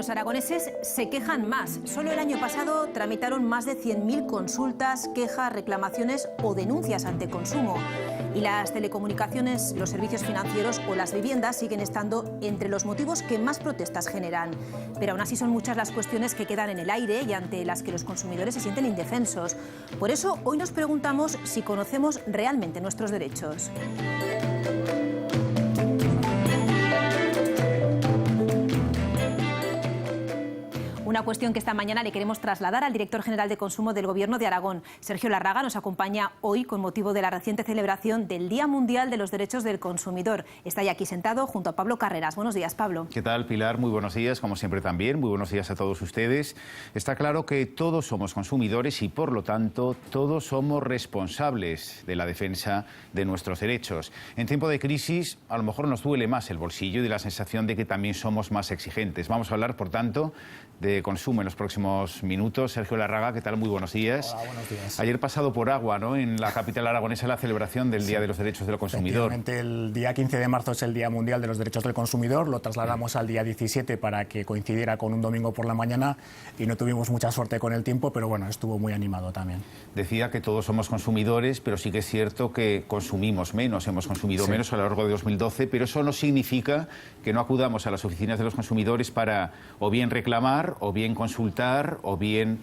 Los aragoneses se quejan más. Solo el año pasado tramitaron más de 100.000 consultas, quejas, reclamaciones o denuncias ante consumo. Y las telecomunicaciones, los servicios financieros o las viviendas siguen estando entre los motivos que más protestas generan. Pero aún así son muchas las cuestiones que quedan en el aire y ante las que los consumidores se sienten indefensos. Por eso hoy nos preguntamos si conocemos realmente nuestros derechos. Una cuestión que esta mañana le queremos trasladar al director general de Consumo del Gobierno de Aragón. Sergio Larraga nos acompaña hoy con motivo de la reciente celebración del Día Mundial de los Derechos del Consumidor. Está ya aquí sentado junto a Pablo Carreras. Buenos días, Pablo. ¿Qué tal, Pilar? Muy buenos días, como siempre también. Muy buenos días a todos ustedes. Está claro que todos somos consumidores y, por lo tanto, todos somos responsables de la defensa de nuestros derechos. En tiempo de crisis, a lo mejor nos duele más el bolsillo y la sensación de que también somos más exigentes. Vamos a hablar, por tanto, de consumo en los próximos minutos. Sergio Larraga, ¿qué tal? Muy buenos días. Hola, buenos días. Ayer pasado por agua, ¿no?, en la capital aragonesa, la celebración del Día de los Derechos del Consumidor. Efectivamente, el día 15 de marzo es el Día Mundial de los Derechos del Consumidor. Lo trasladamos al día 17 para que coincidiera con un domingo por la mañana y no tuvimos mucha suerte con el tiempo, pero bueno, estuvo muy animado también. Decía que todos somos consumidores, pero sí que es cierto que consumimos menos, hemos consumido menos a lo largo de 2012, pero eso no significa que no acudamos a las oficinas de los consumidores para o bien reclamar, o bien consultar, o bien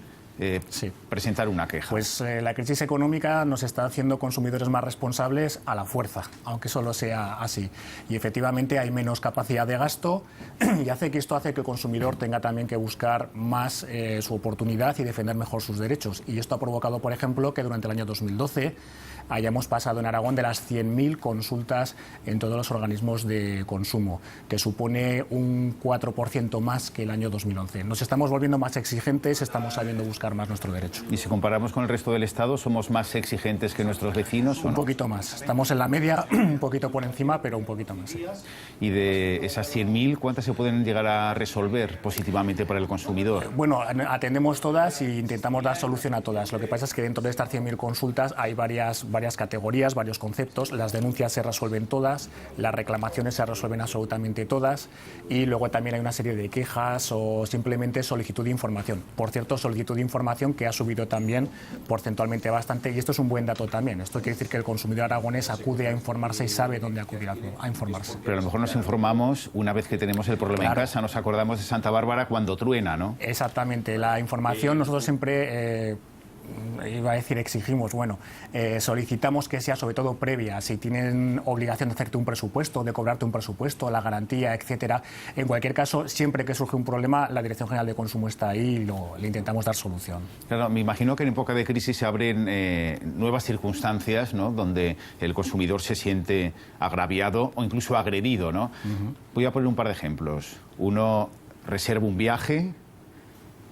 presentar una queja. Pues la crisis económica nos está haciendo consumidores más responsables a la fuerza, aunque solo sea así. Y efectivamente hay menos capacidad de gasto y esto hace que el consumidor tenga también que buscar más su oportunidad y defender mejor sus derechos. Y esto ha provocado, por ejemplo, que durante el año 2012 hayamos pasado en Aragón de las 100.000 consultas en todos los organismos de consumo, que supone un 4% más que el año 2011. Nos estamos volviendo más exigentes, estamos sabiendo buscar más nuestro derecho. ¿Y si comparamos con el resto del Estado, somos más exigentes que nuestros vecinos? Un poquito más. Estamos en la media, un poquito por encima, pero un poquito más. Sí. Y de esas 100.000, ¿cuántas se pueden llegar a resolver positivamente para el consumidor? Bueno, atendemos todas e intentamos dar solución a todas. Lo que pasa es que dentro de estas 100.000 consultas hay varias categorías, varios conceptos. Las denuncias se resuelven todas, las reclamaciones se resuelven absolutamente todas y luego también hay una serie de quejas o simplemente solicitud de información. Por cierto, solicitud de información que ha subido también porcentualmente bastante y esto es un buen dato también. Esto quiere decir que el consumidor aragonés acude a informarse y sabe dónde acudir a informarse. Pero a lo mejor nos informamos una vez que tenemos el problema en casa, nos acordamos de Santa Bárbara cuando truena, ¿no? Exactamente, la información nosotros siempre... iba a decir exigimos, solicitamos que sea sobre todo previa, si tienen obligación de hacerte un presupuesto, de cobrarte un presupuesto, la garantía, etcétera. En cualquier caso, siempre que surge un problema, la Dirección General de Consumo está ahí y le intentamos dar solución. Claro, me imagino que en época de crisis se abren nuevas circunstancias, ¿no?, donde el consumidor se siente agraviado o incluso agredido, ¿no? Voy a poner un par de ejemplos. Uno reserva un viaje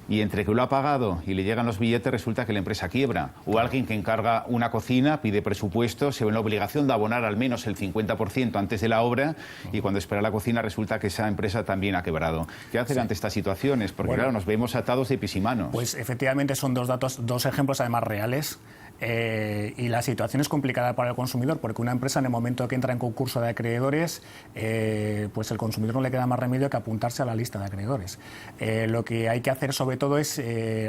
y entre que lo ha pagado y le llegan los billetes resulta que la empresa quiebra. O alguien que encarga una cocina, pide presupuesto, se ve en la obligación de abonar al menos el 50% antes de la obra y cuando espera la cocina resulta que esa empresa también ha quebrado. ¿Qué hacer ante estas situaciones? Porque claro, nos vemos atados de pies y manos. Pues efectivamente son dos ejemplos además reales. Y la situación es complicada para el consumidor porque una empresa en el momento que entra en concurso de acreedores pues el consumidor no le queda más remedio que apuntarse a la lista de acreedores. Lo que hay que hacer sobre todo es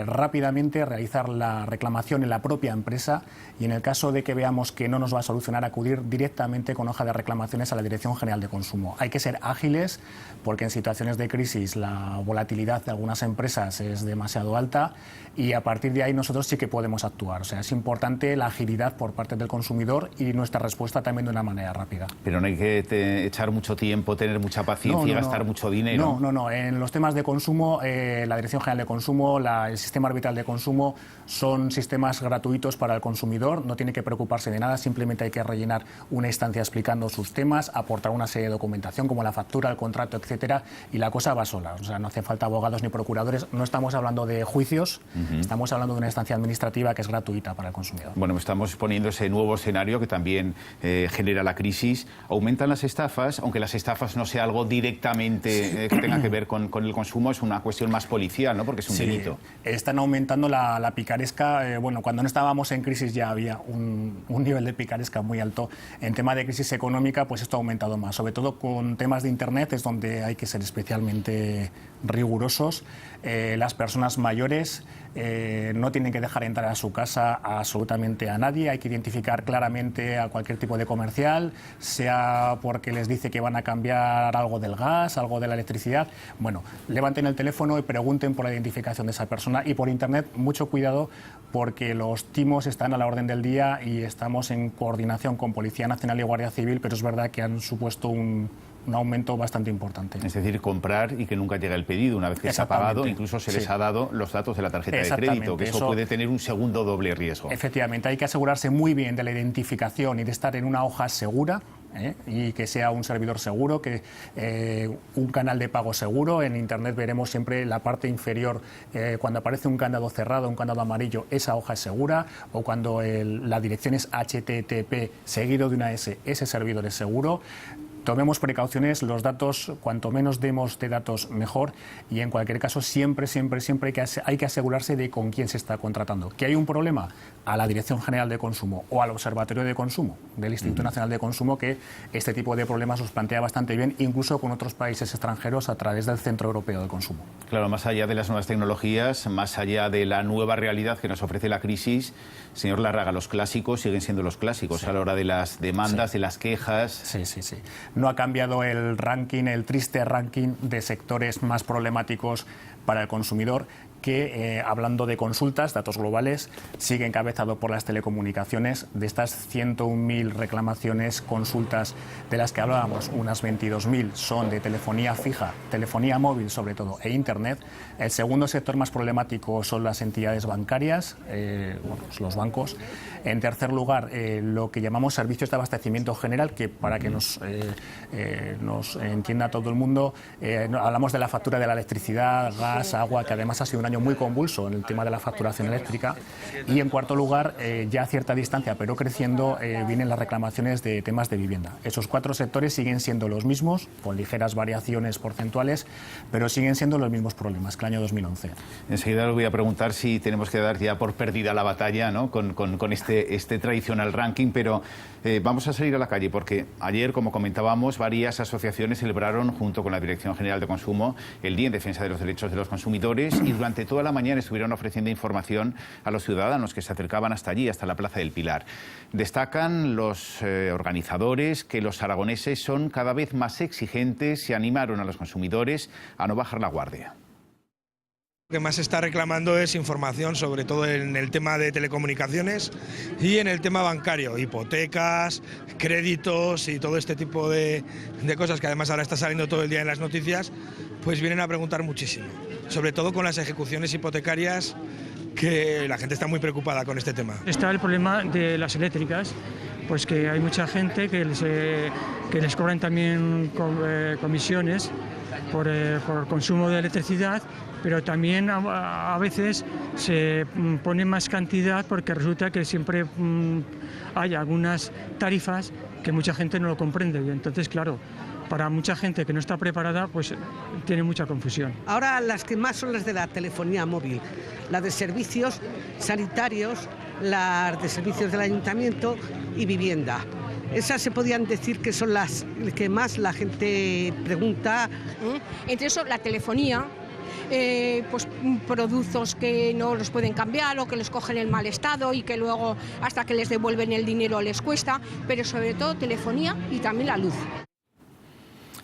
rápidamente realizar la reclamación en la propia empresa y en el caso de que veamos que no nos va a solucionar acudir directamente con hoja de reclamaciones a la Dirección General de Consumo. Hay que ser ágiles porque en situaciones de crisis la volatilidad de algunas empresas es demasiado alta y a partir de ahí nosotros sí que podemos actuar. O sea, es importante la agilidad por parte del consumidor y nuestra respuesta también de una manera rápida. Pero no hay que echar mucho tiempo, tener mucha paciencia y gastar mucho dinero. No. En los temas de consumo, la Dirección General de Consumo, el sistema arbitral de consumo son sistemas gratuitos para el consumidor, no tiene que preocuparse de nada, simplemente hay que rellenar una instancia explicando sus temas, aportar una serie de documentación como la factura, el contrato, etcétera, y la cosa va sola. O sea, no hace falta abogados ni procuradores, no estamos hablando de juicios, estamos hablando de una instancia administrativa que es gratuita para el consumidor. consumidor. Bueno, estamos poniendo ese nuevo escenario que también genera la crisis. Aumentan las estafas, aunque las estafas no sea algo directamente que tenga que ver con el consumo, es una cuestión más policial, ¿no? Porque es un delito. Están aumentando la picaresca. Bueno, cuando no estábamos en crisis ya había un nivel de picaresca muy alto. En tema de crisis económica, pues esto ha aumentado más. Sobre todo con temas de Internet es donde hay que ser especialmente rigurosos. Las personas mayores no tienen que dejar entrar a su casa absolutamente a nadie. Hay que identificar claramente a cualquier tipo de comercial, sea porque les dice que van a cambiar algo del gas, algo de la electricidad. Bueno, levanten el teléfono y pregunten por la identificación de esa persona. Y por Internet, mucho cuidado, porque los timos están a la orden del día y estamos en coordinación con Policía Nacional y Guardia Civil, pero es verdad que han supuesto un aumento bastante importante. Es decir, comprar y que nunca llegue el pedido. Una vez que se ha pagado, incluso se les ha dado los datos de la tarjeta de crédito, que eso puede tener un segundo doble riesgo. Efectivamente, hay que asegurarse muy bien de la identificación y de estar en una hoja segura, y que sea un servidor seguro, que un canal de pago seguro. En Internet veremos siempre la parte inferior, cuando aparece un candado cerrado, un candado amarillo, esa hoja es segura, o cuando la dirección es HTTP seguido de una S, ese servidor es seguro. Tomemos precauciones, los datos, cuanto menos demos de datos, mejor, y en cualquier caso siempre hay que asegurarse de con quién se está contratando. ¿Que hay un problema? A la Dirección General de Consumo o al Observatorio de Consumo del Instituto Nacional de Consumo, que este tipo de problemas los plantea bastante bien, incluso con otros países extranjeros a través del Centro Europeo de Consumo. Claro, más allá de las nuevas tecnologías, más allá de la nueva realidad que nos ofrece la crisis, señor Larraga, los clásicos siguen siendo los clásicos a la hora de las demandas, de las quejas. Sí. No ha cambiado el ranking, el triste ranking de sectores más problemáticos para el consumidor, que, hablando de consultas, datos globales, sigue encabezado por las telecomunicaciones. De estas 101.000 reclamaciones, consultas de las que hablábamos, unas 22.000 son de telefonía fija, telefonía móvil sobre todo, e Internet. El segundo sector más problemático son las entidades bancarias, los bancos. En tercer lugar, lo que llamamos servicios de abastecimiento general, que para que nos entienda todo el mundo, hablamos de la factura de la electricidad, gas, agua, que además ha sido un año muy convulso en el tema de la facturación eléctrica. Y en cuarto lugar, ya a cierta distancia, pero creciendo, vienen las reclamaciones de temas de vivienda. Esos cuatro sectores siguen siendo los mismos, con ligeras variaciones porcentuales, pero siguen siendo los mismos problemas que el año 2011. Enseguida le voy a preguntar si tenemos que dar ya por perdida la batalla, ¿no?, con este tradicional ranking, pero vamos a salir a la calle, porque ayer, como comentábamos, varias asociaciones celebraron, junto con la Dirección General de Consumo, el Día en Defensa de los Derechos de los Consumidores, y durante toda la mañana estuvieron ofreciendo información a los ciudadanos que se acercaban hasta allí, hasta la Plaza del Pilar. Destacan los organizadores que los aragoneses son cada vez más exigentes y animaron a los consumidores a no bajar la guardia. Lo que más se está reclamando es información, sobre todo en el tema de telecomunicaciones y en el tema bancario, hipotecas, créditos y todo este tipo de cosas que además ahora está saliendo todo el día en las noticias, pues vienen a preguntar muchísimo, sobre todo con las ejecuciones hipotecarias, que la gente está muy preocupada con este tema. Está el problema de las eléctricas, pues que hay mucha gente que les cobran también comisiones por consumo de electricidad, pero también a veces se pone más cantidad porque resulta que siempre hay algunas tarifas que mucha gente no lo comprende, y entonces, claro, para mucha gente que no está preparada, pues tiene mucha confusión. Ahora las que más son las de la telefonía móvil, las de servicios sanitarios, las de servicios del ayuntamiento y vivienda. Esas se podían decir que son las que más la gente pregunta. Entre eso, la telefonía, pues productos que no los pueden cambiar o que los cogen en mal estado y que luego hasta que les devuelven el dinero les cuesta, pero sobre todo telefonía y también la luz.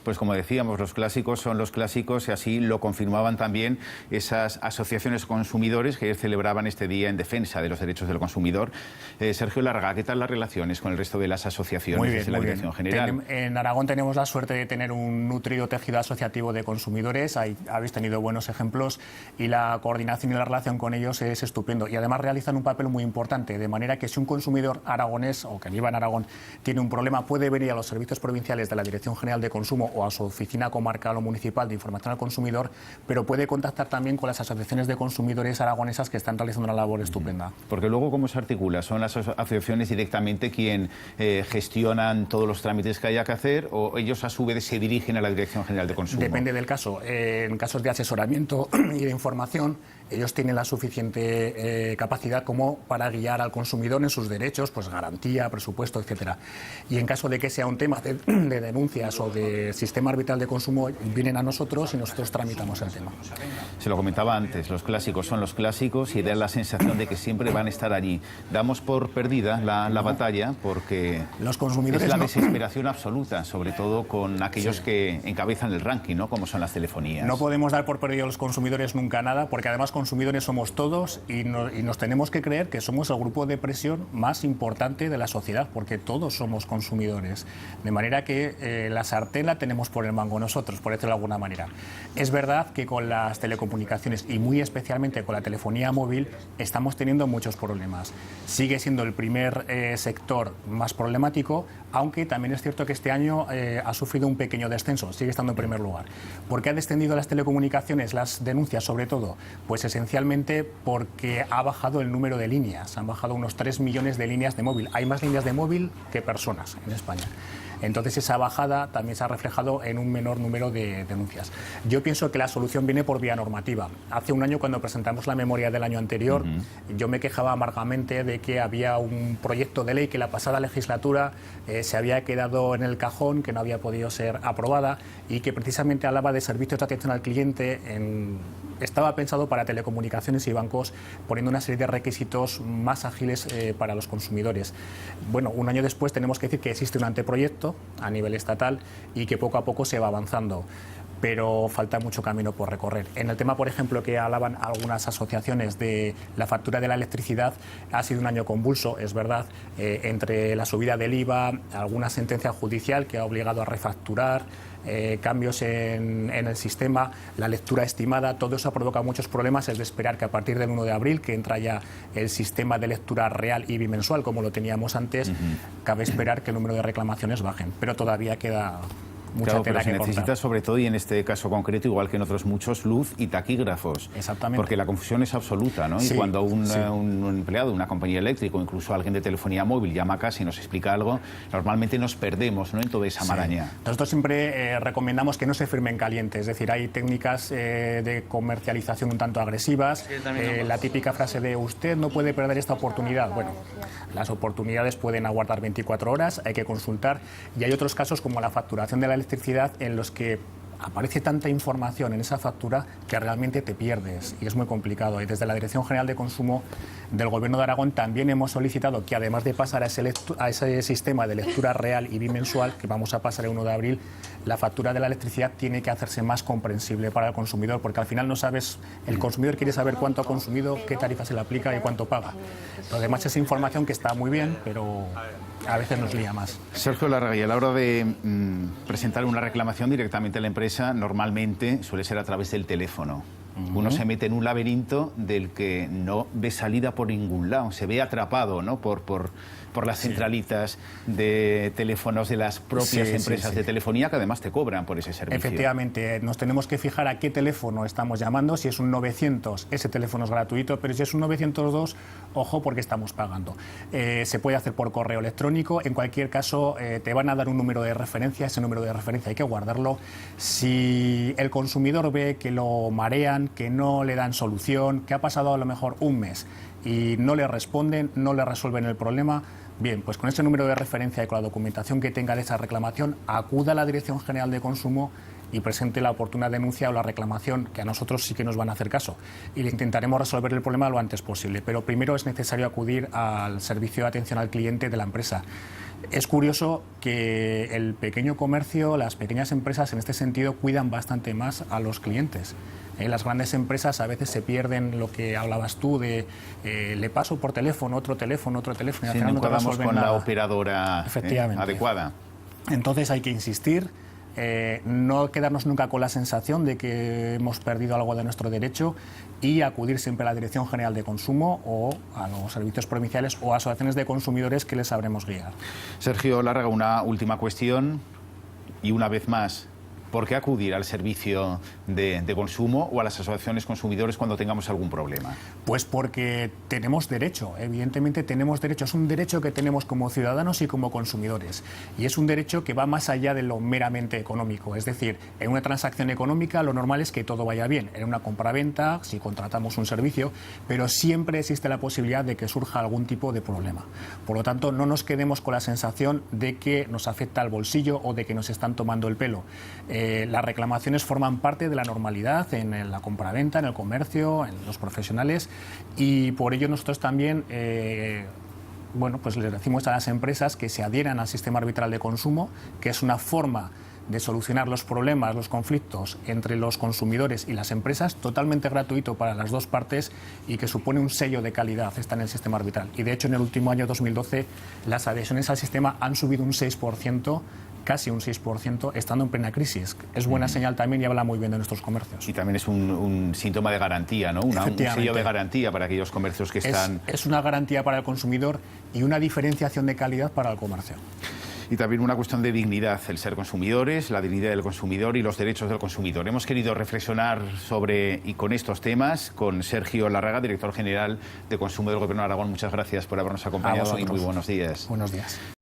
Pues como decíamos, los clásicos son los clásicos, y así lo confirmaban también esas asociaciones consumidores que celebraban este día en defensa de los derechos del consumidor. Sergio Larraga, ¿qué tal las relaciones con el resto de las asociaciones de la Dirección General? En Aragón tenemos la suerte de tener un nutrido tejido asociativo de consumidores. Habéis tenido buenos ejemplos y la coordinación y la relación con ellos es estupendo. Y además realizan un papel muy importante, de manera que si un consumidor aragonés o que viva en Aragón tiene un problema, puede venir a los servicios provinciales de la Dirección General de Consumo o a su oficina comarcal o municipal de información al consumidor, pero puede contactar también con las asociaciones de consumidores aragonesas que están realizando una labor estupenda. Porque luego, ¿cómo se articula? ¿Son las asociaciones directamente quien gestionan todos los trámites que haya que hacer o ellos a su vez se dirigen a la Dirección General de Consumo? Depende del caso. En casos de asesoramiento y de información, ellos tienen la suficiente capacidad como para guiar al consumidor en sus derechos, pues garantía, presupuesto, etcétera. Y en caso de que sea un tema de denuncias o de sistema arbitral de consumo, vienen a nosotros y nosotros tramitamos el tema. Se lo comentaba antes, los clásicos son los clásicos y da la sensación de que siempre van a estar allí. Damos por perdida la batalla porque los consumidores es la desesperación absoluta, sobre todo con aquellos que encabezan el ranking, ¿no? Como son las telefonías. No podemos dar por perdido a los consumidores nunca nada, porque además consumidores somos todos y nos tenemos que creer que somos el grupo de presión más importante de la sociedad, porque todos somos consumidores. De manera que la sartén la tenemos por el mango nosotros, por decirlo de alguna manera. Es verdad que con las telecomunicaciones y muy especialmente con la telefonía móvil estamos teniendo muchos problemas. Sigue siendo el primer sector más problemático, aunque también es cierto que este año ha sufrido un pequeño descenso, sigue estando en primer lugar. ¿Por qué ha descendido las telecomunicaciones, las denuncias sobre todo? Pues esencialmente porque ha bajado el número de líneas, han bajado unos 3 millones de líneas de móvil. Hay más líneas de móvil que personas en España. Entonces esa bajada también se ha reflejado en un menor número de denuncias. Yo pienso que la solución viene por vía normativa. Hace un año, cuando presentamos la memoria del año anterior, yo me quejaba amargamente de que había un proyecto de ley que la pasada legislatura se había quedado en el cajón, que no había podido ser aprobada y que precisamente hablaba de servicios de atención al cliente. Estaba pensado para telecomunicaciones y bancos, poniendo una serie de requisitos más ágiles para los consumidores. Bueno, un año después tenemos que decir que existe un anteproyecto a nivel estatal y que poco a poco se va avanzando, pero falta mucho camino por recorrer. En el tema, por ejemplo, que hablaban algunas asociaciones de la factura de la electricidad, ha sido un año convulso, es verdad, entre la subida del IVA, alguna sentencia judicial que ha obligado a refacturar, cambios en el sistema, la lectura estimada, todo eso ha provocado muchos problemas. Es de esperar que a partir del 1 de abril, que entra ya el sistema de lectura real y bimensual, como lo teníamos antes, cabe esperar que el número de reclamaciones bajen, pero todavía queda mucha tela que cortar. Necesita sobre todo, y en este caso concreto, igual que en otros muchos, luz y taquígrafos. Exactamente. Porque la confusión es absoluta, ¿no? Sí, y cuando un empleado de una compañía eléctrica o incluso alguien de telefonía móvil llama a casa y nos explica algo, normalmente nos perdemos, ¿no?, en toda esa maraña. Nosotros siempre recomendamos que no se firmen caliente, es decir, hay técnicas de comercialización un tanto agresivas. La típica frase de usted no puede perder esta oportunidad. Bueno, las oportunidades pueden aguardar 24 horas, hay que consultar, y hay otros casos como la facturación de la electricidad en los que aparece tanta información en esa factura que realmente te pierdes y es muy complicado. Y desde la Dirección General de Consumo del Gobierno de Aragón también hemos solicitado que, además de pasar a ese sistema de lectura real y bimensual que vamos a pasar el 1 de abril, la factura de la electricidad tiene que hacerse más comprensible para el consumidor, porque al final no sabes, el consumidor quiere saber cuánto ha consumido, qué tarifa se le aplica y cuánto paga. Además, esa información que está muy bien, pero a veces nos lía más. Sergio Lárraga, y a la hora de presentar una reclamación directamente a la empresa, normalmente suele ser a través del teléfono. Uno se mete en un laberinto del que no ve salida por ningún lado, se ve atrapado, ¿no?, por las centralitas de teléfonos de las propias empresas de telefonía, que además te cobran por ese servicio. Efectivamente, nos tenemos que fijar a qué teléfono estamos llamando. Si es un 900, ese teléfono es gratuito, pero si es un 902, ojo, porque estamos pagando. Se puede hacer por correo electrónico. En cualquier caso, te van a dar un número de referencia. Ese número de referencia hay que guardarlo. Si el consumidor ve que lo marean, que no le dan solución, que ha pasado a lo mejor un mes y no le responden, no le resuelven el problema, bien, pues con ese número de referencia y con la documentación que tenga de esa reclamación, acuda a la Dirección General de Consumo y presente la oportuna denuncia o la reclamación, que a nosotros sí que nos van a hacer caso. Y le intentaremos resolver el problema lo antes posible. Pero primero es necesario acudir al servicio de atención al cliente de la empresa. Es curioso que el pequeño comercio, las pequeñas empresas en este sentido cuidan bastante más a los clientes. Las grandes empresas a veces se pierden lo que hablabas tú de le paso por teléfono, otro teléfono, otro teléfono, y al final no te resuelven con nada. la operadora adecuada. Entonces hay que insistir, no quedarnos nunca con la sensación de que hemos perdido algo de nuestro derecho y acudir siempre a la Dirección General de Consumo o a los servicios provinciales o a asociaciones de consumidores que les sabremos guiar. Sergio Lárraga, una última cuestión y una vez más, ¿por qué acudir al servicio de consumo o a las asociaciones consumidores cuando tengamos algún problema? Pues porque tenemos derecho, evidentemente tenemos derecho, es un derecho que tenemos como ciudadanos y como consumidores, y es un derecho que va más allá de lo meramente económico, es decir, en una transacción económica lo normal es que todo vaya bien, en una compra-venta, si contratamos un servicio, pero siempre existe la posibilidad de que surja algún tipo de problema. Por lo tanto, no nos quedemos con la sensación de que nos afecta al bolsillo o de que nos están tomando el pelo. Las reclamaciones forman parte de la normalidad en la compraventa, en el comercio, en los profesionales, y por ello nosotros también pues les decimos a las empresas que se adhieran al sistema arbitral de consumo, que es una forma de solucionar los problemas, los conflictos entre los consumidores y las empresas, totalmente gratuito para las dos partes y que supone un sello de calidad, está en el sistema arbitral. Y de hecho en el último año 2012 las adhesiones al sistema han subido un 6%, casi un 6%, estando en plena crisis. Es buena señal también y habla muy bien de nuestros comercios. Y también es un síntoma de garantía, ¿no? Un sello de garantía para aquellos comercios que están... Es una garantía para el consumidor y una diferenciación de calidad para el comercio. Y también una cuestión de dignidad, el ser consumidores, la dignidad del consumidor y los derechos del consumidor. Hemos querido reflexionar sobre y con estos temas con Sergio Larraga, director general de Consumo del Gobierno de Aragón. Muchas gracias por habernos acompañado y muy buenos días. Buenos días.